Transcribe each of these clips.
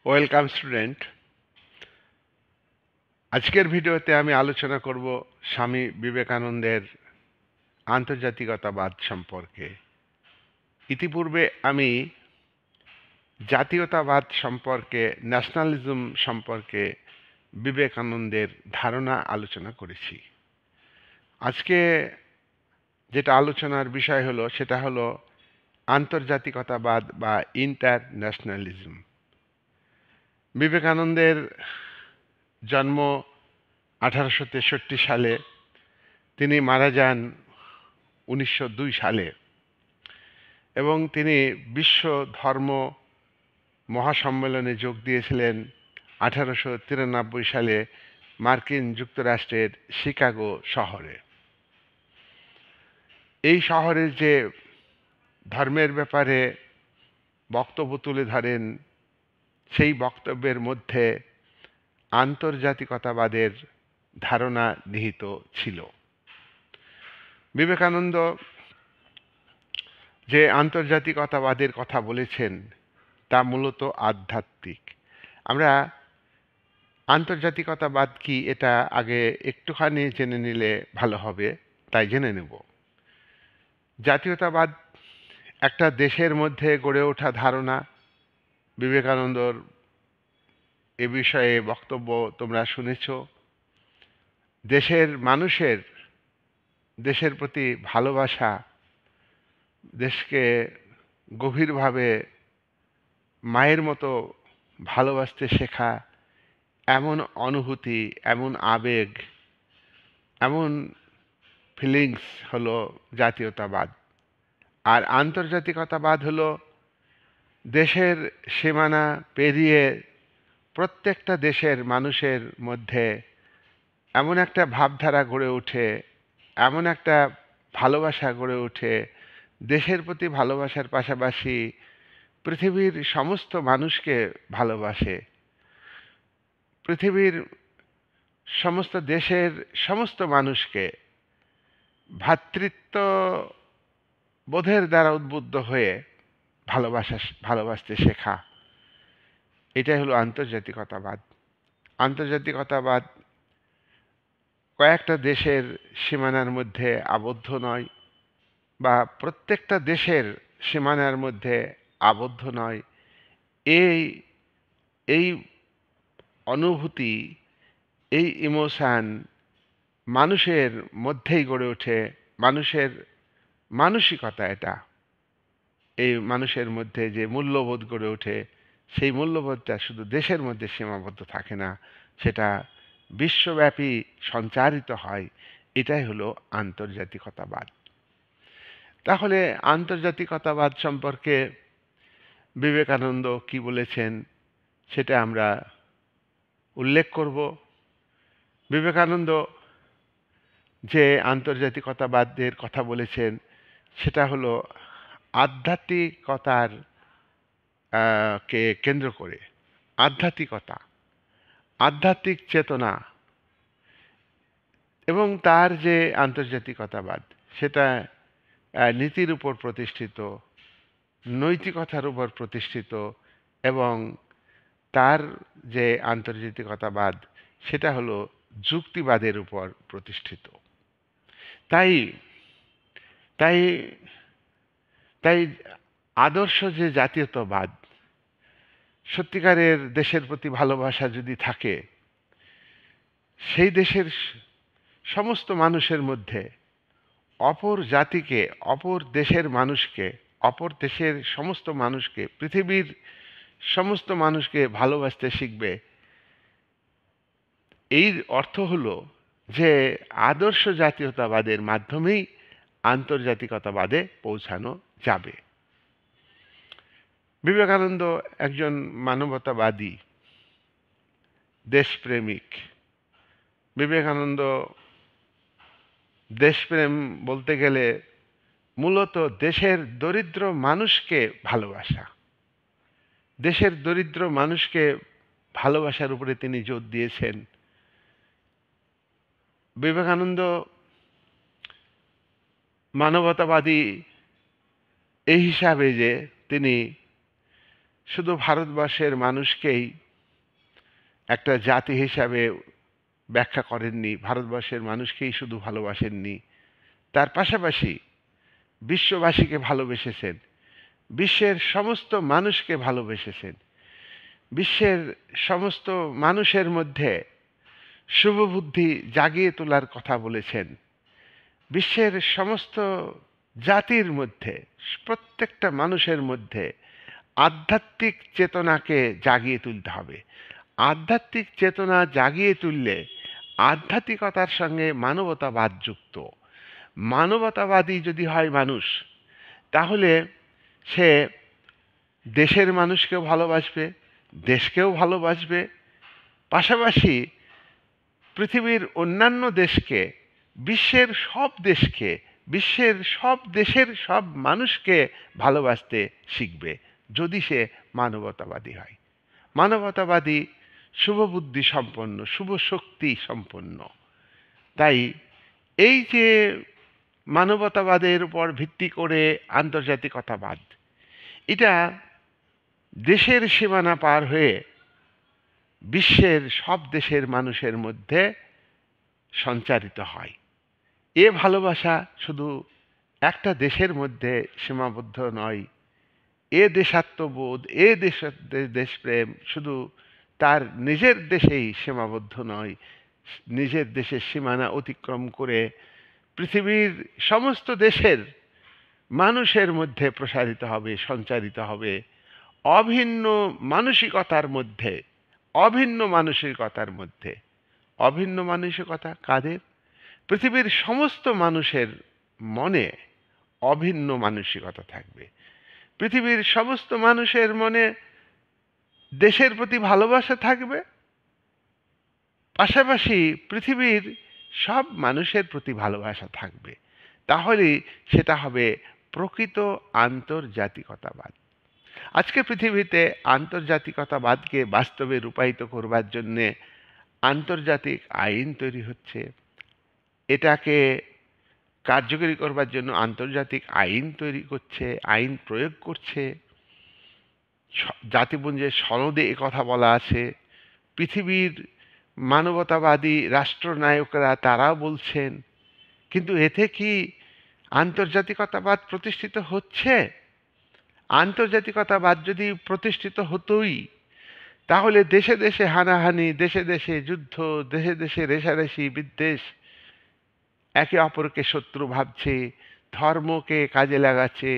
Welcome student. আজকের ভিডিওতে আমি আলোচনা করব স্বামী বিবেকানন্দের আন্তর্জাতিকতাবাদ সম্পর্কে। ইতিপূর্বে আমি জাতীয়তাবাদ সম্পর্কে, ন্যাশনালিজম সম্পর্কে বিবেকানন্দের ধারণা আলোচনা করেছি। আজকে যেটা আলোচনার বিষয় হলো সেটা হলো আন্তর্জাতিকতাবাদ বা ইন্টারন্যাশনালিজম। বিবেকানন্দের জন্ম 1863 সালে, তিনি মারা যান 1902 সালে এবং তিনি বিশ্ব ধর্ম মহাসম্মেলনে যোগ দিয়েছিলেন 1893 সালে মার্কিন যুক্তরাষ্ট্রের শিকাগো শহরে। এই শহরের যে ধর্মের ব্যাপারে বক্তব্য তুলে ধরেন, সেই বক্তব্যের মধ্যে আন্তর্জাতিকতাবাদের ধারণা নিহিত ছিল। বিবেকানন্দ যে আন্তর্জাতিকতাবাদের কথা বলেছেন তা মূলত আধ্যাত্মিক। আমরা আন্তর্জাতিকতাবাদ কি এটা আগে একটুখানি জেনে নিলে ভালো হবে, তাই জেনে নেব। জাতীয়তাবাদ একটা দেশের মধ্যে গড়ে ওঠা ধারণা। বিবেকানন্দর এ বিষয়ে বক্তব্য তোমরা শুনেছ। দেশের প্রতি ভালোবাসা, দেশকে গভীরভাবে মায়ের মতো ভালোবাসতে শেখা, এমন অনুভূতি, এমন আবেগ, এমন ফিলিংস হলো জাতীয়তাবাদ। আর আন্তর্জাতিকতাবাদ হলো দেশের সীমানা পেরিয়ে প্রত্যেকটা দেশের মানুষের মধ্যে এমন একটা ভাবধারা গড়ে ওঠে, এমন একটা ভালোবাসা গড়ে ওঠে, দেশের প্রতি ভালোবাসার পাশাপাশি পৃথিবীর সমস্ত মানুষকে ভালোবাসে। পৃথিবীর সমস্ত দেশের সমস্ত মানুষকে ভ্রাতৃত্ব বোধের দ্বারা উদ্বুদ্ধ হয়ে ভালোবাসতে শেখা, এটাই হলো আন্তর্জাতিকতাবাদ। আন্তর্জাতিকতাবাদ কয়েকটা দেশের সীমানার মধ্যে আবদ্ধ নয়, বা প্রত্যেকটা দেশের সীমানার মধ্যে আবদ্ধ নয়। এই এই অনুভূতি, এই ইমোশান মানুষের মধ্যেই গড়ে ওঠে। মানুষের মানসিকতা এটা। এই মানুষের মধ্যে যে মূল্যবোধ গড়ে ওঠে, সেই মূল্যবোধটা শুধু দেশের মধ্যে সীমাবদ্ধ থাকে না, সেটা বিশ্বব্যাপী সঞ্চারিত হয়। এটাই হলো আন্তর্জাতিকতাবাদ। তাহলে আন্তর্জাতিকতাবাদ সম্পর্কে বিবেকানন্দ কি বলেছেন সেটা আমরা উল্লেখ করব। বিবেকানন্দ যে আন্তর্জাতিকতাবাদের কথা বলেছেন সেটা হলো আধ্যাত্মিকতার কে কেন্দ্র করে। আধ্যাত্মিকতা, আধ্যাত্মিক চেতনা এবং তার যে আন্তর্জাতিকতাবাদ সেটা নীতির উপর প্রতিষ্ঠিত, নৈতিকতার উপর প্রতিষ্ঠিত, এবং তার যে আন্তর্জাতিকতাবাদ সেটা হলো যুক্তিবাদের উপর প্রতিষ্ঠিত। তাই তাই তাই আদর্শ যে জাতীয়তাবাদ, সত্যিকারের দেশের প্রতি ভালোবাসা যদি থাকে, সেই দেশের সমস্ত মানুষের মধ্যে অপর জাতিকে, অপর দেশের মানুষকে, অপর দেশের সমস্ত মানুষকে, পৃথিবীর সমস্ত মানুষকে ভালোবাসতে শিখবে। এর অর্থ হলো যে আদর্শ জাতীয়তাবাদের মাধ্যমেই আন্তর্জাতিকতাবাদে পৌঁছানো যাবে। বিবেকানন্দ একজন মানবতাবাদী, দেশপ্রেমিক। বিবেকানন্দ দেশপ্রেম বলতে গেলে মূলত দেশের দরিদ্র মানুষকে ভালোবাসা। দেশের দরিদ্র মানুষকে ভালোবাসার উপরে তিনি জোর দিয়েছেন। বিবেকানন্দ মানবতাবাদী এই হিসাবে যে তিনি শুধু ভারতবর্ষের মানুষকেই একটা জাতি হিসাবে ব্যাখ্যা করেননি, ভারতবর্ষের মানুষকেই শুধু ভালোবাসেননি, তার পাশাপাশি বিশ্ববাসীকে ভালোবেসেছেন, বিশ্বের সমস্ত মানুষকে ভালোবেসেছেন, বিশ্বের সমস্ত মানুষের মধ্যে শুভবুদ্ধি জাগিয়ে তোলার কথা বলেছেন, বিশ্বের সমস্ত জাতির মধ্যে, প্রত্যেকটা মানুষের মধ্যে আধ্যাত্মিক চেতনাকে জাগিয়ে তুলতে হবে। আধ্যাত্মিক চেতনা জাগিয়ে তুললে আধ্যাত্মিকতার সঙ্গে মানবতাবাদ যুক্ত। মানবতাবাদী যদি হয় মানুষ, তাহলে সে দেশের মানুষকেও ভালোবাসবে, দেশকেও ভালোবাসবে, পাশাপাশি পৃথিবীর অন্যান্য দেশকে, বিশ্বের সব দেশকে, বিশ্বের সব দেশের সব মানুষকে ভালোবাসতে শিখবে যদি সে মানবতাবাদী হয়। মানবতাবাদী শুভবুদ্ধি সম্পন্ন, শুভ শক্তি সম্পন্ন। তাই এই যে মানবতাবাদের উপর ভিত্তি করে আন্তর্জাতিকতাবাদ, এটা দেশের সীমানা পার হয়ে বিশ্বের সব দেশের মানুষের মধ্যে সঞ্চারিত হয়। এ ভালোবাসা শুধু একটা দেশের মধ্যে সীমাবদ্ধ নয়। এ দেশাত্মবোধ, এ দেশপ্রেম শুধু তার নিজের দেশেই সীমাবদ্ধ নয়, নিজের দেশের সীমানা অতিক্রম করে পৃথিবীর সমস্ত দেশের মানুষের মধ্যে প্রসারিত হবে, সঞ্চারিত হবে। অভিন্ন মানসিকতার মধ্যে, অভিন্ন মানসিকতার মধ্যে, অভিন্ন মানসিকতা কাদের? পৃথিবীর সমস্ত মানুষের মনে অভিন্ন মানসিকতা থাকবে। পৃথিবীর সমস্ত মানুষের মনে দেশের প্রতি ভালোবাসা থাকবে, পাশাপাশি পৃথিবীর সব মানুষের প্রতি ভালোবাসা থাকবে। তাহলেই সেটা হবে প্রকৃত আন্তর্জাতিকতাবাদ। আজকে পৃথিবীতে আন্তর্জাতিকতাবাদকে বাস্তবে রূপায়িত করবার জন্যে আন্তর্জাতিক আইন তৈরি হচ্ছে, এটাকে কার্যকরী করবার জন্য আন্তর্জাতিক আইন তৈরি করছে, আইন প্রয়োগ করছে। জাতিপুঞ্জের সনদে একথা বলা আছে। পৃথিবীর মানবতাবাদী রাষ্ট্রনায়করা তারাও বলছেন। কিন্তু এতে কি আন্তর্জাতিকতাবাদ প্রতিষ্ঠিত হচ্ছে? আন্তর্জাতিকতাবাদ যদি প্রতিষ্ঠিত হতোই, তাহলে দেশে দেশে হানাহানি, দেশে দেশে যুদ্ধ, দেশে দেশে রেষারেষি, বিদ্বেষ, একে অপরকে শত্রু ভাবছে, ধর্মকে কাজে লাগাচ্ছে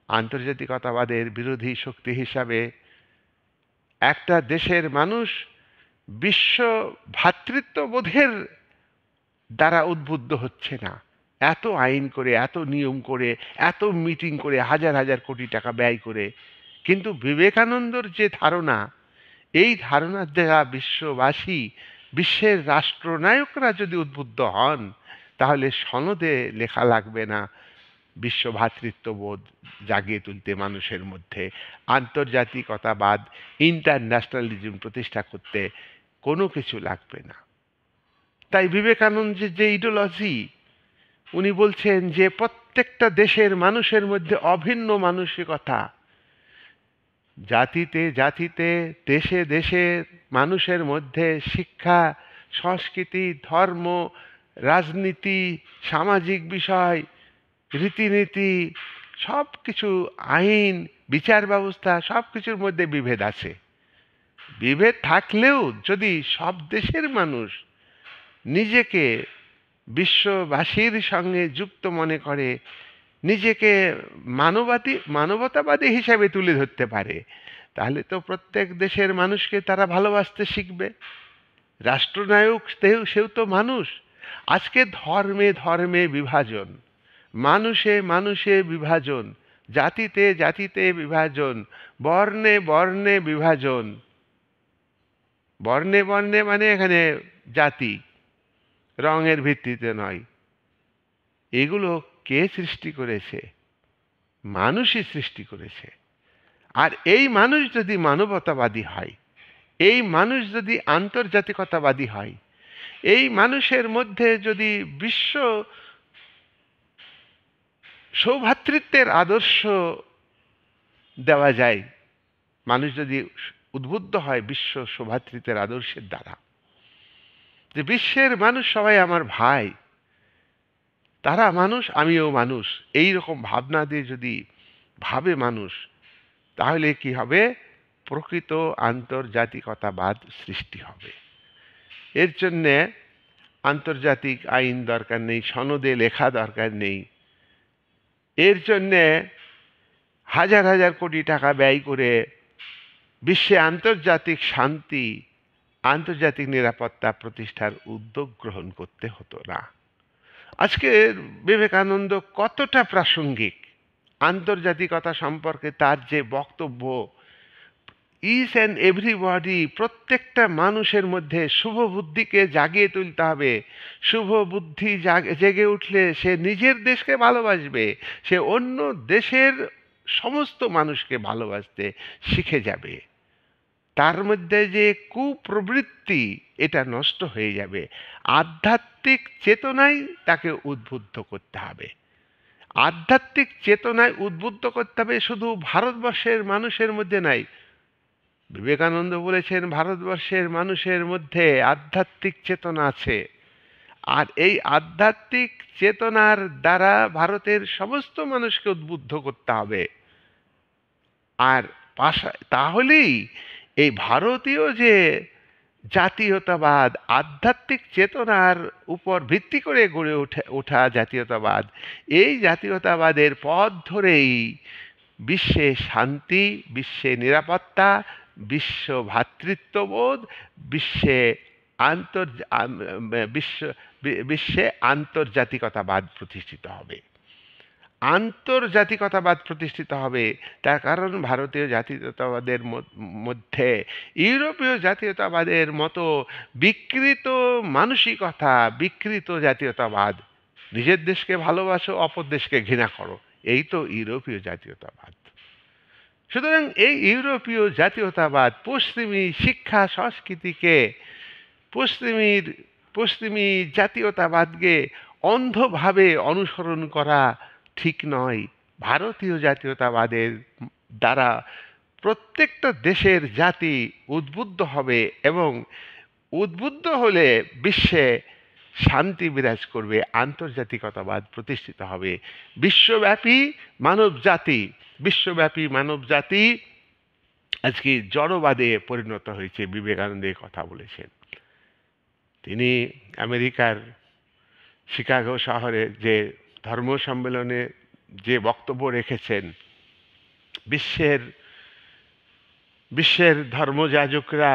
আন্তর্জাতিকতাবাদের বিরোধী শক্তি হিসাবে। একটা দেশের মানুষ বিশ্ব ভ্রাতৃত্ববোধের দ্বারা উদ্বুদ্ধ হচ্ছে না। এত আইন করে, এত নিয়ম করে, এত মিটিং করে, হাজার হাজার কোটি টাকা ব্যয় করে, কিন্তু বিবেকানন্দর যে ধারণা, এই ধারণার দ্বারা বিশ্ববাসী, বিশ্বের রাষ্ট্রনায়করা যদি উদ্বুদ্ধ হন, তাহলে সনদে লেখা লাগবে না বিশ্ব ভ্রাতৃত্ববোধ জাগিয়ে তুলতে মানুষের মধ্যে, আন্তর্জাতিকতাবাদ, ইন্টারন্যাশনালিজম প্রতিষ্ঠা করতে কোনো কিছু লাগবে না। তাই বিবেকানন্দের যে ইডিওলজি, উনি বলছেন যে প্রত্যেকটা দেশের মানুষের মধ্যে অভিন্ন মানসিকতা, জাতিতে জাতিতে, দেশে দেশে মানুষের মধ্যে শিক্ষা, সংস্কৃতি, ধর্ম, রাজনীতি, সামাজিক বিষয়, রীতিনীতি, সব কিছু, আইন, বিচার ব্যবস্থা, সব কিছুর মধ্যে বিভেদ আছে। বিভেদ থাকলেও যদি সব দেশের মানুষ নিজেকে বিশ্ববাসীর সঙ্গে যুক্ত মনে করে, নিজেকে মানবতাবাদী হিসাবে তুলে ধরতে পারে, তাহলে তো প্রত্যেক দেশের মানুষকে তারা ভালোবাসতে শিখবে। রাষ্ট্রনায়ক সেও তো মানুষ। আজকে ধর্মে ধর্মে বিভাজন, মানুষে মানুষে বিভাজন, জাতিতে জাতিতে বিভাজন, বর্ণে বর্ণে বিভাজন। বর্ণে বর্ণে মানে এখানে জাতি, রঙের ভিত্তিতে নয়। এগুলো কে সৃষ্টি করেছে? মানুষই সৃষ্টি করেছে। আর এই মানুষ যদি মানবতাবাদী হয়, এই মানুষ যদি আন্তর্জাতিকতাবাদী হয়, এই মানুষের মধ্যে যদি বিশ্ব সৌভ্রাতৃত্বের আদর্শ দেওয়া যায়, মানুষ যদি উদ্বুদ্ধ হয় বিশ্ব সৌভ্রাতৃত্বের আদর্শের দ্বারা, যে বিশ্বের মানুষ সবাই আমার ভাই, তারা মানুষ আমিও মানুষ, এই রকম ভাবনা দিয়ে যদি ভাবে মানুষ, তাহলে কি হবে? প্রকৃত আন্তর্জাতিকতাবাদ সৃষ্টি হবে। এর জন্যে আন্তর্জাতিক আইন দরকার নেই, সনদে লেখা দরকার নেই। এর জন্যে হাজার হাজার কোটি টাকা ব্যয় করে বিশ্বে আন্তর্জাতিক শান্তি, আন্তর্জাতিক নিরাপত্তা প্রতিষ্ঠার উদ্যোগ গ্রহণ করতে হতো না। আজকের বিবেকানন্দ কতটা প্রাসঙ্গিক, আন্তর্জাতিকতা সম্পর্কে তার যে বক্তব্য, ইচ অ্যান্ড এভরিবডি, প্রত্যেকটা মানুষের মধ্যে শুভ বুদ্ধিকে জাগিয়ে তুলতে হবে। শুভ বুদ্ধি জেগে উঠলে সে নিজের দেশকে ভালোবাসবে, সে অন্য দেশের সমস্ত মানুষকে ভালোবাসতে শিখে যাবে। তার মধ্যে যে কুপ্রবৃত্তি, এটা নষ্ট হয়ে যাবে। আধ্যাত্মিক চেতনায় তাকে উদ্বুদ্ধ করতে হবে। আধ্যাত্মিক চেতনায় উদ্বুদ্ধ করতে হবে শুধু ভারতবর্ষের মানুষের মধ্যে নাই। বিবেকানন্দ বলেছেন ভারতবর্ষের মানুষের মধ্যে আধ্যাত্মিক চেতনা আছে, আর এই আধ্যাত্মিক চেতনার দ্বারা ভারতের সমস্ত মানুষকে উদ্বুদ্ধ করতে হবে। আর তাহলেই এই ভারতীয় যে জাতীয়তাবাদ, আধ্যাত্মিক চেতনার উপর ভিত্তি করে গড়ে ওঠা জাতীয়তাবাদ, এই জাতীয়তাবাদের পথ ধরেই বিশ্বে শান্তি, বিশ্বে নিরাপত্তা, বিশ্ব ভ্রাতৃত্ববোধ, বিশ্বে বিশ্বে আন্তর্জাতিকতাবাদ প্রতিষ্ঠিত হবে। আন্তর্জাতিকতাবাদ প্রতিষ্ঠিত হবে, তার কারণ ভারতীয় জাতীয়তাবাদের মধ্যে ইউরোপীয় জাতীয়তাবাদের মতো বিকৃত মানসিকতা, বিকৃত জাতীয়তাবাদ, নিজের দেশকে ভালোবাসো, অপর দেশকে ঘৃণা করো, এই তো ইউরোপীয় জাতীয়তাবাদ। সুতরাং এই ইউরোপীয় জাতীয়তাবাদ পশ্চিমী শিক্ষা সংস্কৃতিকে, পশ্চিমী জাতীয়তাবাদকে অন্ধভাবে অনুসরণ করা ঠিক নয়। ভারতীয় জাতীয়তাবাদের দ্বারা প্রত্যেকটা দেশের জাতি উদ্বুদ্ধ হবে, এবং উদ্বুদ্ধ হলে বিশ্বে শান্তি বিরাজ করবে, আন্তর্জাতিকতাবাদ প্রতিষ্ঠিত হবে। বিশ্বব্যাপী মানব জাতি আজকে জড়বাদে পরিণত হয়েছে। বিবেকানন্দ এই কথা বলেছেন। তিনি আমেরিকার শিকাগো শহরে যে ধর্ম সম্মেলনে যে বক্তব্য রেখেছেন, বিশ্বের ধর্মযাজকরা,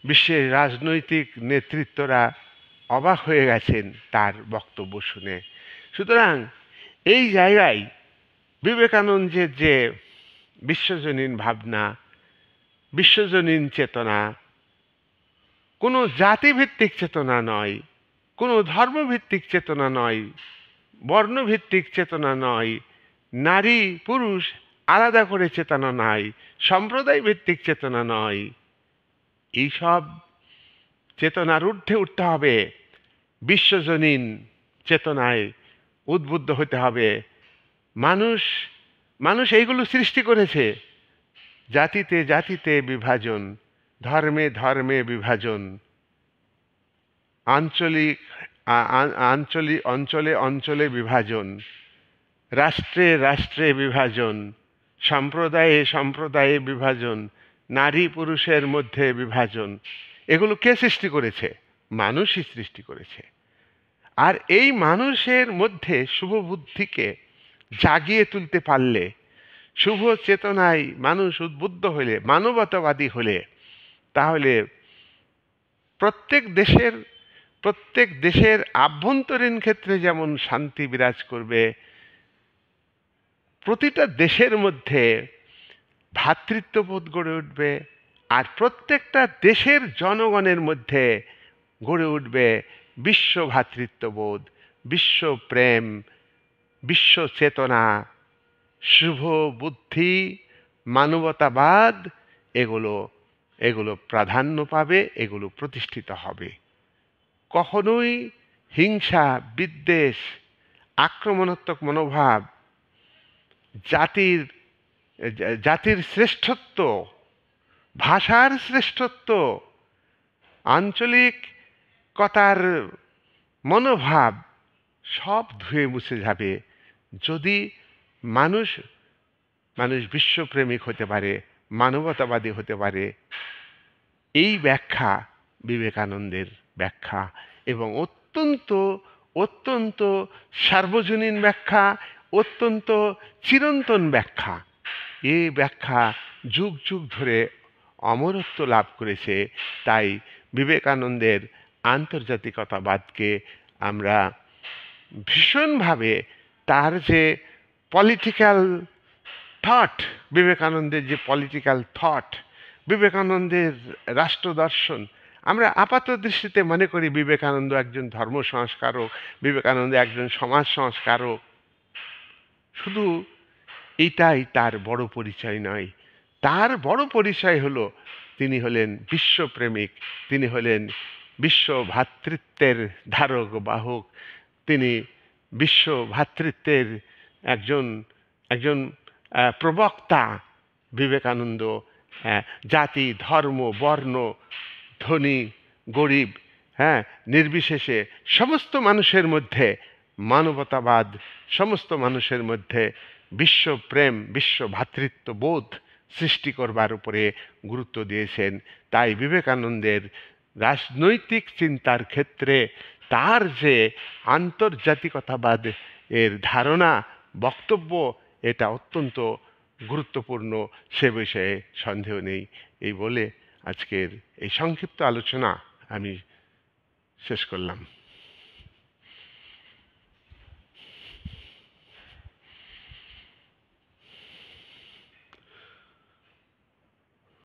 বিশ্বের রাজনৈতিক নেতৃত্বরা অবাক হয়ে গেছেন তার বক্তব্য শুনে। সুতরাং এই জায়গায় বিবেকানন্দের যে বিশ্বজনীন ভাবনা, বিশ্বজনীন চেতনা, কোনো জাতিভিত্তিক চেতনা নয়, কোনো ধর্মভিত্তিক চেতনা নয়, বর্ণভিত্তিক চেতনা নয়, নারী পুরুষ আলাদা করে চেতনা নয়, সম্প্রদায় ভিত্তিক চেতনা নয়, এইসব চেতনার ঊর্ধ্বে উঠতে হবে। বিশ্বজনীন চেতনায় উদ্বুদ্ধ হতে হবে। মানুষ এইগুলো সৃষ্টি করেছে। জাতিতে জাতিতে বিভাজন, ধর্মে ধর্মে বিভাজন, অঞ্চলে অঞ্চলে বিভাজন, রাষ্ট্রে রাষ্ট্রে বিভাজন, সম্প্রদায়ে সম্প্রদায়ে বিভাজন, নারী পুরুষের মধ্যে বিভাজন। এগুলো কে সৃষ্টি করেছে? মানুষই সৃষ্টি করেছে। আর এই মানুষের মধ্যে শুভ বুদ্ধিকে জাগিয়ে তুলতে পারলে, শুভ চেতনায় মানুষ উদ্বুদ্ধ হলে, মানবতাবাদী হলে, তাহলে প্রত্যেক দেশের আভ্যন্তরীণ ক্ষেত্রে যেমন শান্তি বিরাজ করবে, প্রতিটা দেশের মধ্যে ভ্রাতৃত্ববোধ গড়ে উঠবে, আর প্রত্যেকটা দেশের জনগণের মধ্যে গড়ে উঠবে বিশ্ব ভ্রাতৃত্ববোধ, বিশ্ব প্রেম, বিশ্ব চেতনা, শুভ বুদ্ধি, মানবতাবাদ। এগুলো প্রাধান্য পাবে, এগুলো প্রতিষ্ঠিত হবে। কখনোই হিংসা, বিদ্বেষ, আক্রমণাত্মক মনোভাব, জাতির জাতির শ্রেষ্ঠত্ব, ভাষার শ্রেষ্ঠত্ব, আঞ্চলিকতার মনোভাব সব ধুয়ে মুছে যাবে যদি মানুষ মানুষ বিশ্বপ্রেমিক হতে পারে, মানবতাবাদী হতে পারে। এই ব্যাখ্যা বিবেকানন্দের ব্যাখ্যা এবং অত্যন্ত অত্যন্ত সার্বজনীন ব্যাখ্যা, অত্যন্ত চিরন্তন ব্যাখ্যা। এই ব্যাখ্যা যুগ যুগ ধরে অমরত্ব লাভ করেছে। তাই বিবেকানন্দের আন্তর্জাতিকতাবাদকে আমরা ভীষণভাবে তার যে পলিটিক্যাল থট, বিবেকানন্দের যে পলিটিক্যাল থট, বিবেকানন্দের রাষ্ট্রদর্শন, আমরা আপাত দৃষ্টিতে মনে করি বিবেকানন্দ একজন ধর্ম সংস্কারক, বিবেকানন্দ একজন সমাজ সংস্কারক। শুধু এটাই তার বড় পরিচয় নয়। তার বড় পরিচয় হলো তিনি হলেন বিশ্বপ্রেমিক, তিনি হলেন বিশ্ব ভ্রাতৃত্বের ধারক বাহক, তিনি বিশ্ব ভ্রাতৃত্বের একজন একজন প্রবক্তা। বিবেকানন্দ জাতি, ধর্ম, বর্ণ, ধনী, গরিব, নির্বিশেষে সমস্ত মানুষের মধ্যে মানবতাবাদ, সমস্ত মানুষের মধ্যে বিশ্বপ্রেম, বিশ্ব ভ্রাতৃত্ববোধ সৃষ্টি করবার উপরে গুরুত্ব দিয়েছেন। তাই বিবেকানন্দের রাজনৈতিক চিন্তার ক্ষেত্রে তার যে আন্তর্জাতিকতাবাদ এর ধারণা, বক্তব্য, এটা অত্যন্ত গুরুত্বপূর্ণ, সে বিষয়ে সন্দেহ নেই। এই বলে আজকের এই সংক্ষিপ্ত আলোচনা আমি শেষ করলাম।